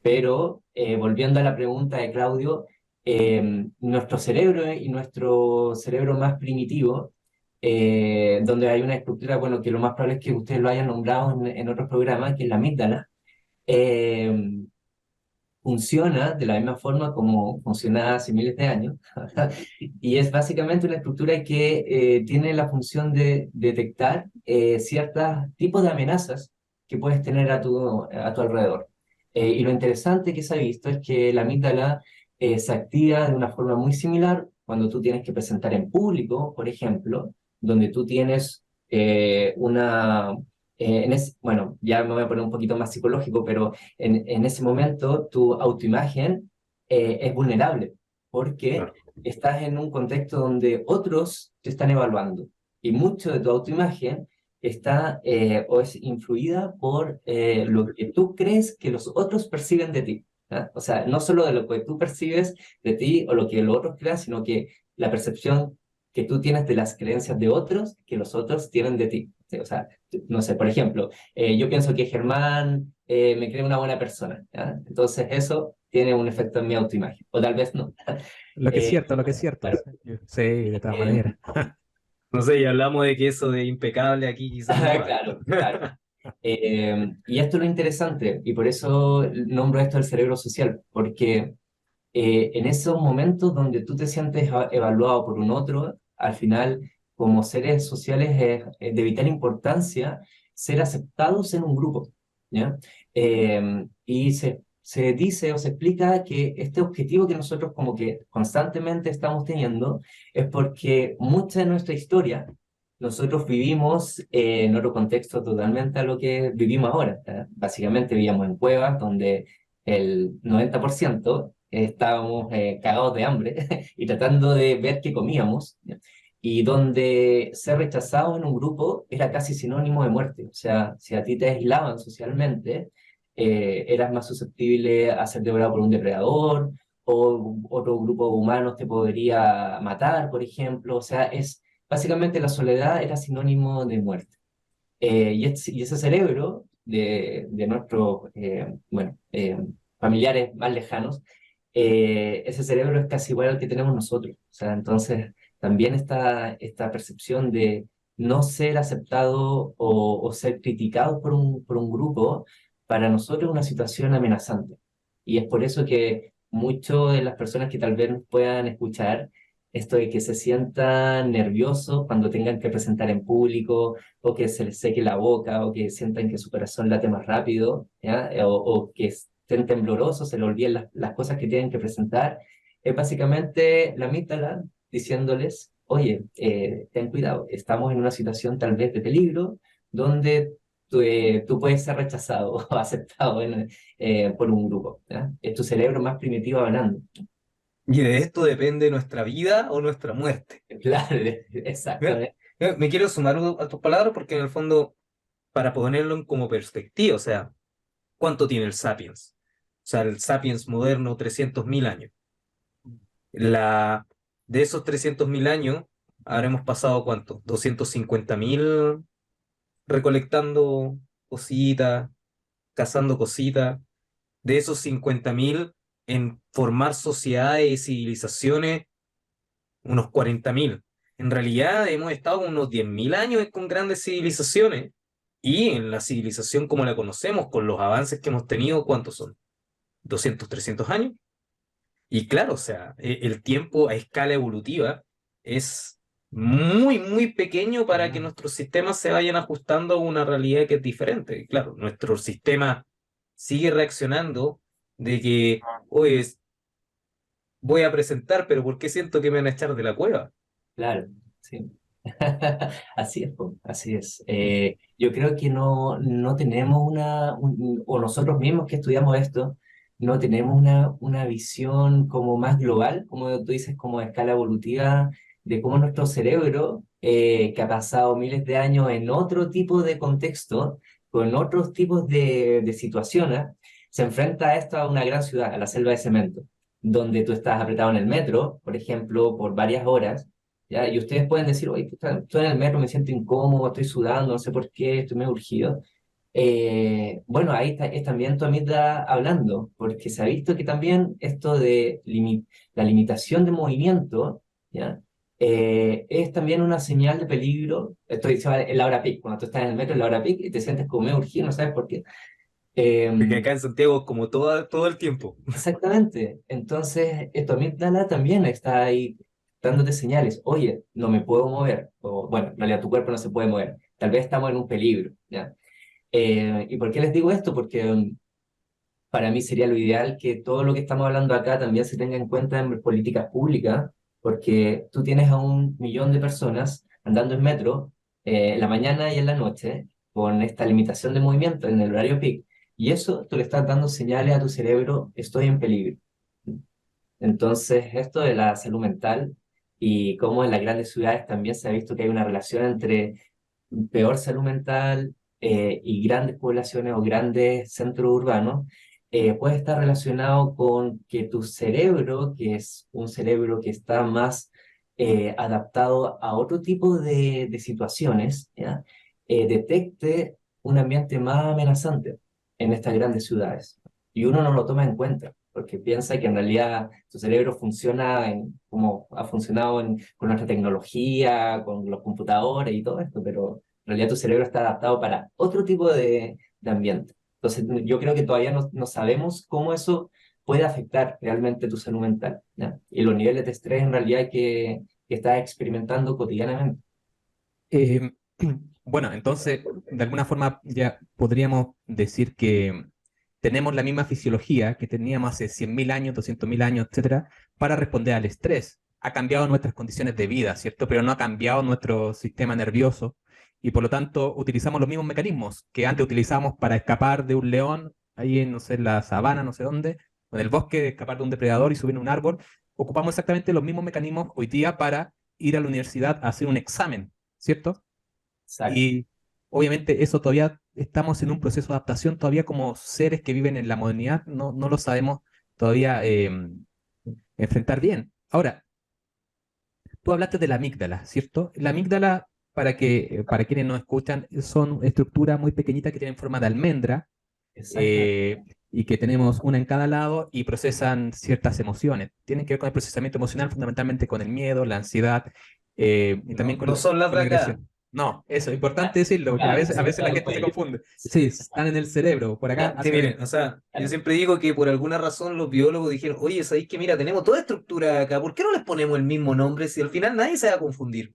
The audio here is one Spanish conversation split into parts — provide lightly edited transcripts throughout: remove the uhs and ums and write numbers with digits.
Pero volviendo a la pregunta de Claudio, nuestro cerebro y nuestro cerebro más primitivo, donde hay una estructura, bueno, que lo más probable es que ustedes lo hayan nombrado en otros programas, que es la amígdala, eh, funciona de la misma forma como funcionaba hace miles de años, y es básicamente una estructura que tiene la función de detectar ciertos tipos de amenazas que puedes tener a tu alrededor. Y lo interesante que se ha visto es que la amígdala se activa de una forma muy similar cuando tú tienes que presentar en público, por ejemplo, donde tú tienes bueno, ya me voy a poner un poquito más psicológico, pero en ese momento tu autoimagen es vulnerable porque Claro. estás en un contexto donde otros te están evaluando y mucho de tu autoimagen está o es influida por lo que tú crees que los otros perciben de ti. ¿Ah? O sea, no solo de lo que tú percibes de ti o lo que los otros crean, sino que la percepción que tú tienes de las creencias de otros que los otros tienen de ti. ¿Sí? O sea, no sé, por ejemplo, yo pienso que Germán me cree una buena persona, ¿ya? Entonces eso tiene un efecto en mi autoimagen, o tal vez no. Lo que es Eh, cierto, lo que es cierto. claro, Sí, de todas eh, maneras. No sé, y hablamos de que eso de impecable aquí quizás no va. claro, claro. Y esto es lo interesante, y por eso nombro esto del cerebro social, porque en esos momentos donde tú te sientes evaluado por un otro, al final, como seres sociales, es de vital importancia ser aceptados en un grupo, ¿ya? Y se dice o se explica que este objetivo que nosotros como que constantemente estamos teniendo es porque mucha de nuestra historia nosotros vivimos en otro contexto totalmente a lo que vivimos ahora. Básicamente vivíamos en cuevas donde el 90% estábamos cagados de hambre y tratando de ver qué comíamos, ¿ya? Y donde ser rechazado en un grupo era casi sinónimo de muerte. O sea, si a ti te aislaban socialmente, eras más susceptible a ser devorado por un depredador o otro grupo de humanos te podría matar, por ejemplo. O sea, básicamente la soledad era sinónimo de muerte. Y ese cerebro de nuestros familiares más lejanos, ese cerebro es casi igual al que tenemos nosotros. O sea, entonces también esta percepción de no ser aceptado o ser criticado por un grupo, para nosotros es una situación amenazante. Y es por eso que muchas de las personas que tal vez nos puedan escuchar, esto de que se sientan nerviosos cuando tengan que presentar en público, o que se les seque la boca, o que sientan que su corazón late más rápido, ¿ya? O que estén temblorosos, se les olviden las cosas que tienen que presentar, es básicamente la amígdala diciéndoles, oye, ten cuidado, estamos en una situación tal vez de peligro, donde tú puedes ser rechazado o aceptado por un grupo, ¿ya? Es tu cerebro más primitivo hablando. Y de esto depende nuestra vida o nuestra muerte. Claro, Mira, exactamente. me quiero sumar a tus palabras porque en el fondo, para ponerlo como perspectiva, o sea, ¿cuánto tiene el Sapiens? O sea, el Sapiens moderno, 300.000 años. La, de esos 300.000 años, habremos pasado ¿cuánto? 250.000 recolectando cositas, cazando cositas. De esos 50.000 en formar sociedades y civilizaciones, unos 40.000. En realidad hemos estado unos 10.000 años con grandes civilizaciones y en la civilización como la conocemos, con los avances que hemos tenido, ¿cuántos son? 200, 300 años. Y claro, o sea, el tiempo a escala evolutiva es muy, muy pequeño para que nuestros sistemas se vayan ajustando a una realidad que es diferente. Claro, nuestro sistema sigue reaccionando de que, oye, voy a presentar, pero ¿por qué siento que me van a echar de la cueva? Claro, sí. Así es, po, así es. Yo creo que no tenemos o nosotros mismos que estudiamos esto, no tenemos una visión como más global, como tú dices, como a escala evolutiva, de cómo nuestro cerebro, que ha pasado miles de años en otro tipo de contexto, con otros tipos de situaciones, se enfrenta a esto a una gran ciudad, a la selva de cemento, donde tú estás apretado en el metro, por ejemplo, por varias horas. ¿Ya? Y ustedes pueden decir, oye, estoy en el metro, me siento incómodo, estoy sudando, no sé por qué, estoy medio urgido. Bueno, ahí es también tu amígdala hablando, porque se ha visto que también esto de la limitación de movimiento, ¿ya? Es también una señal de peligro. Esto dice en la hora peak, cuando tú estás en el metro en la hora peak y te sientes como medio urgido, no sabes por qué. Porque Eh, acá en Santiago es como todo el tiempo. Exactamente. Entonces, tu amígdala también está ahí dándote señales. Oye, no me puedo mover. O, bueno, en realidad tu cuerpo no se puede mover. Tal vez estamos en un peligro, ¿ya? ¿Y por qué les digo esto? Porque para mí sería lo ideal que todo lo que estamos hablando acá también se tenga en cuenta en políticas públicas, porque tú tienes a 1 millón de personas andando en metro en la mañana y en la noche con esta limitación de movimiento en el horario peak, y eso tú le estás dando señales a tu cerebro, estoy en peligro. Entonces, esto de la salud mental y cómo en las grandes ciudades también se ha visto que hay una relación entre peor salud mental y grandes poblaciones o grandes centros urbanos, puede estar relacionado con que tu cerebro, que es un cerebro que está más adaptado a otro tipo de situaciones, ¿ya? Detecte un ambiente más amenazante en estas grandes ciudades. Y uno no lo toma en cuenta, porque piensa que en realidad tu cerebro funciona como ha funcionado con nuestra tecnología, con los computadores y todo esto, pero en realidad tu cerebro está adaptado para otro tipo de ambiente. Entonces, yo creo que todavía no sabemos cómo eso puede afectar realmente tu salud mental, ¿ya? Y los niveles de estrés en realidad que estás experimentando cotidianamente. Eh, bueno, entonces, de alguna forma ya podríamos decir que tenemos la misma fisiología que teníamos hace 100.000 años, 200.000 años, etcétera, para responder al estrés. Ha cambiado nuestras condiciones de vida, ¿cierto? Pero no ha cambiado nuestro sistema nervioso y por lo tanto utilizamos los mismos mecanismos que antes utilizábamos para escapar de un león ahí en, no sé, en la sabana, no sé dónde, o en el bosque, escapar de un depredador y subir a un árbol. Ocupamos exactamente los mismos mecanismos hoy día para ir a la universidad a hacer un examen, ¿cierto? Exacto. Y obviamente eso todavía estamos en un proceso de adaptación, todavía como seres que viven en la modernidad, no lo sabemos todavía enfrentar bien. Ahora, tú hablaste de la amígdala, ¿cierto? La amígdala, para quienes no escuchan, son estructuras muy pequeñitas que tienen forma de almendra Exactamente. eh, y que tenemos una en cada lado y procesan ciertas emociones. Tienen que ver con el procesamiento emocional, fundamentalmente con el miedo, la ansiedad y también No, no son las con de la acá. agresión. No, eso es importante decirlo, porque Claro, a se veces está la en el gente se cuello. confunde. Sí, Sí, están en el cerebro, por acá Sí, hacen... miren, o sea, yo claro. siempre digo que por alguna razón los biólogos dijeron, oye, ¿sabéis que mira, tenemos toda estructura acá, ¿por qué no les ponemos el mismo nombre si al final nadie se va a confundir?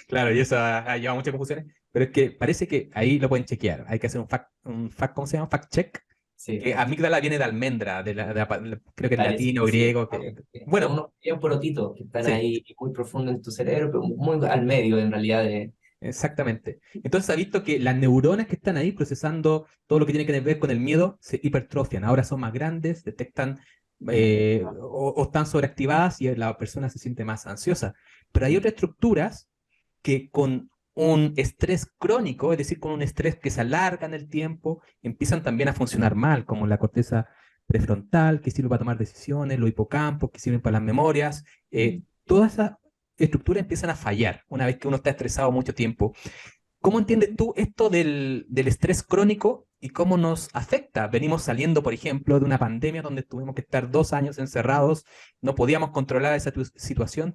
Claro, y eso ha llevado a muchas confusiones, pero es que parece que ahí lo pueden chequear. Hay que hacer ¿cómo se llama? Fact check. Sí, Que amígdala viene de almendra, creo que en parece latín o que sí. griego. Son Bueno, unos pequeños porotitos que están sí, ahí muy profundo en tu cerebro, pero muy al medio en realidad de... exactamente. Entonces ha visto que las neuronas que están ahí procesando todo lo que tiene que ver con el miedo se hipertrofian. Ahora son más grandes, detectan o están sobreactivadas y la persona se siente más ansiosa. Pero hay otras estructuras que con un estrés crónico, es decir, con un estrés que se alarga en el tiempo, empiezan también a funcionar mal, como la corteza prefrontal, que sirve para tomar decisiones, los hipocampos, que sirven para las memorias. Todas esas estructuras empiezan a fallar una vez que uno está estresado mucho tiempo. ¿Cómo entiendes tú esto del estrés crónico y cómo nos afecta? Venimos saliendo, por ejemplo, de una pandemia donde tuvimos que estar 2 años encerrados, no podíamos controlar esa situación.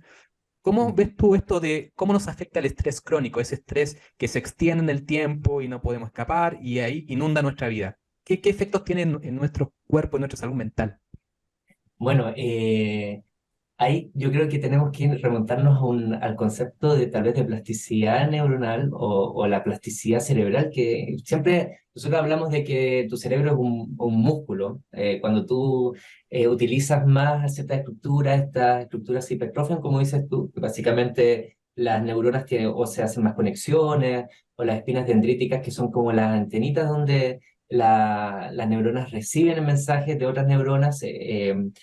¿Cómo ves tú esto de cómo nos afecta el estrés crónico, ese estrés que se extiende en el tiempo y no podemos escapar y ahí inunda nuestra vida? ¿Qué efectos tiene en nuestro cuerpo, en nuestra salud mental? Bueno, ahí yo creo que tenemos que remontarnos al concepto de tal vez de plasticidad neuronal o la plasticidad cerebral, que siempre nosotros hablamos de que tu cerebro es un músculo. Cuando tú utilizas más ciertas estructuras, estas estructuras se hipertrofian, como dices tú, que básicamente las neuronas tienen, o se hacen más conexiones, o las espinas dendríticas, que son como las antenitas donde las neuronas reciben mensajes de otras neuronas,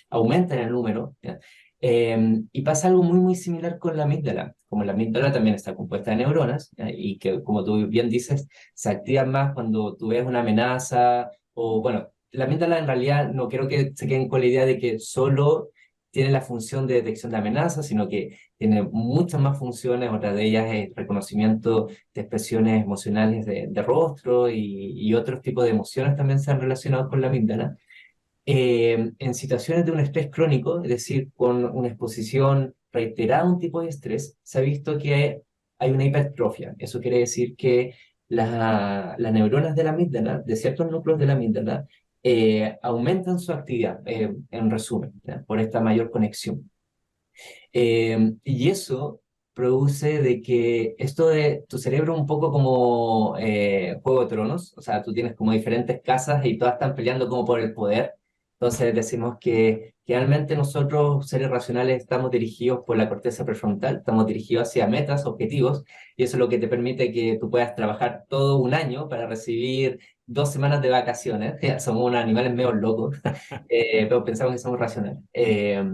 aumentan el número, ¿ya? Y pasa algo muy similar con la amígdala. Como la amígdala también está compuesta de neuronas, ¿ya? Y que, como tú bien dices, se activan más cuando tú ves una amenaza o, bueno, la amígdala en realidad no quiero que se queden con la idea de que solo tiene la función de detección de amenazas, sino que tiene muchas más funciones. Otra de ellas es reconocimiento de expresiones emocionales de rostro y otros tipos de emociones también se han relacionado con la amígdala. En situaciones de un estrés crónico, es decir, con una exposición reiterada a un tipo de estrés, se ha visto que hay una hipertrofia. Eso quiere decir que las neuronas de la amígdala, de ciertos núcleos de la amígdala, aumentan su actividad, en resumen, ¿ya? Por esta mayor conexión. Y eso produce de que esto de tu cerebro un poco como Juego de Tronos, o sea, tú tienes como diferentes casas y todas están peleando como por el poder. Entonces decimos que realmente nosotros, seres racionales, estamos dirigidos por la corteza prefrontal, estamos dirigidos hacia metas, objetivos, y eso es lo que te permite que tú puedas trabajar todo un año para recibir 2 semanas de vacaciones. Somos unos animales medio locos, pero pensamos que somos racionales.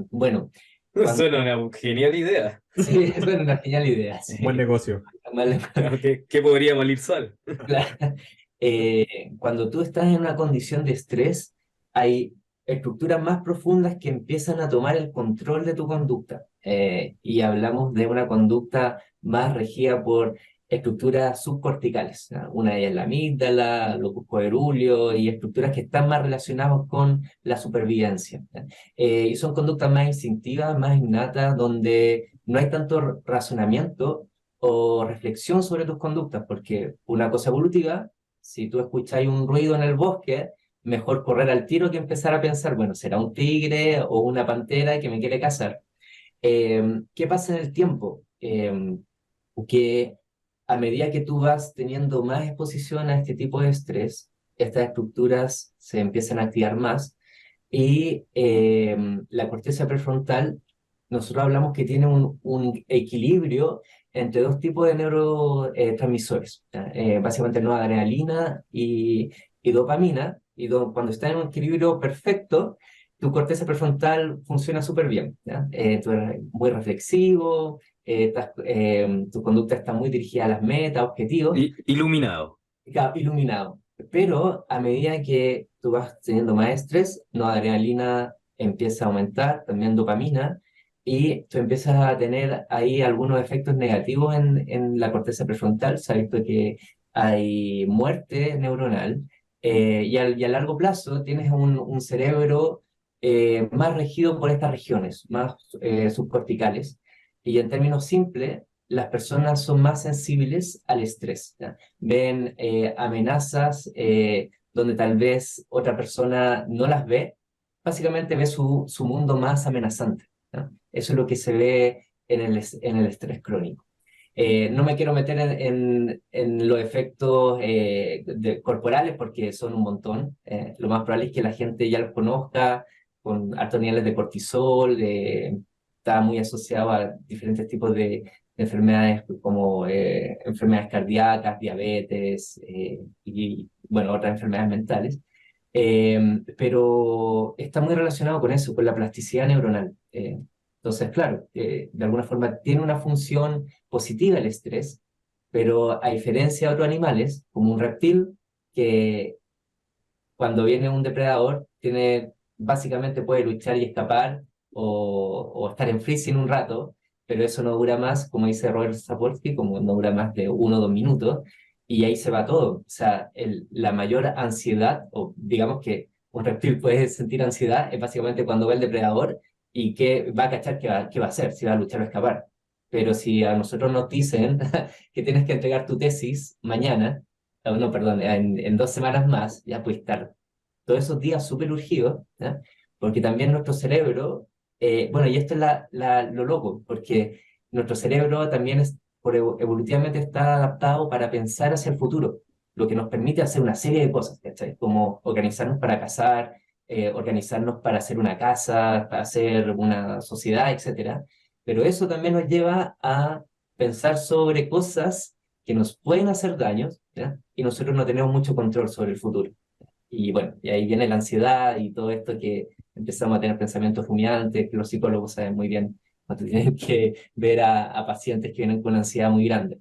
Bueno. Suena una genial idea. Sí, es una genial idea, Un buen sí. negocio. Vale. Claro, ¿qué podría morir sol? Claro. Cuando tú estás en una condición de estrés, hay estructuras más profundas que empiezan a tomar el control de tu conducta. Y hablamos de una conducta más regida por estructuras subcorticales, ¿no? Una de ellas es la amígdala, locus coeruleus y estructuras que están más relacionadas con la supervivencia, ¿no? Y son conductas más instintivas, más innatas, donde no hay tanto razonamiento o reflexión sobre tus conductas, porque una cosa evolutiva, si tú escucháis un ruido en el bosque, mejor correr al tiro que empezar a pensar, bueno, será un tigre o una pantera que me quiere cazar. ¿Qué pasa en el tiempo? Que a medida que tú vas teniendo más exposición a este tipo de estrés, estas estructuras se empiezan a activar más y la corteza prefrontal, nosotros hablamos que tiene un equilibrio entre dos tipos de neurotransmisores, básicamente noradrenalina y dopamina, y cuando está en un equilibrio perfecto, tu corteza prefrontal funciona súper bien, ¿ya? Tú eres muy reflexivo, tu conducta está muy dirigida a las metas, objetivos, Iluminado. iluminado. Pero a medida que tú vas teniendo más estrés, adrenalina empieza a aumentar, también dopamina, y tú empiezas a tener ahí algunos efectos negativos en la corteza prefrontal. Se ha visto que hay muerte neuronal, y a largo plazo tienes un cerebro más regido por estas regiones, más subcorticales. Y en términos simples, las personas son más sensibles al estrés, ¿ya? Ven amenazas donde tal vez otra persona no las ve, básicamente ve su mundo más amenazante, ¿ya? Eso es lo que se ve en el estrés crónico. No me quiero meter en los efectos corporales porque son un montón. Lo más probable es que la gente ya los conozca con altos niveles de cortisol, está muy asociado a diferentes tipos de enfermedades como enfermedades cardíacas, diabetes y, bueno, otras enfermedades mentales. Pero está muy relacionado con eso, con la plasticidad neuronal. Entonces, claro, de alguna forma tiene una función positiva el estrés, pero a diferencia de otros animales, como un reptil, que cuando viene un depredador, básicamente puede luchar y escapar o estar en freezing un rato, pero eso no dura más, como dice Robert Sapolsky, como no dura más de 1 o 2 minutos, y ahí se va todo. O sea, la mayor ansiedad, o digamos que un reptil puede sentir ansiedad, es básicamente cuando ve al depredador y que va a cachar qué va a hacer, si va a luchar o escapar. Pero si a nosotros nos dicen que tienes que entregar tu tesis mañana, no, perdón, en 2 semanas más, ya puede estar todos esos días súper urgidos, ¿ya? Porque también nuestro cerebro, bueno, y esto es lo loco, porque nuestro cerebro también evolutivamente está adaptado para pensar hacia el futuro, lo que nos permite hacer una serie de cosas, ¿cachai? Como organizarnos para cazar, organizarnos para hacer una casa, para hacer una sociedad, etcétera. Pero eso también nos lleva a pensar sobre cosas que nos pueden hacer daños, ¿ya? Y nosotros no tenemos mucho control sobre el futuro. Y bueno, y ahí viene la ansiedad y todo esto que empezamos a tener pensamientos rumiantes, que los psicólogos saben muy bien cuando tienen que ver a pacientes que vienen con una ansiedad muy grande.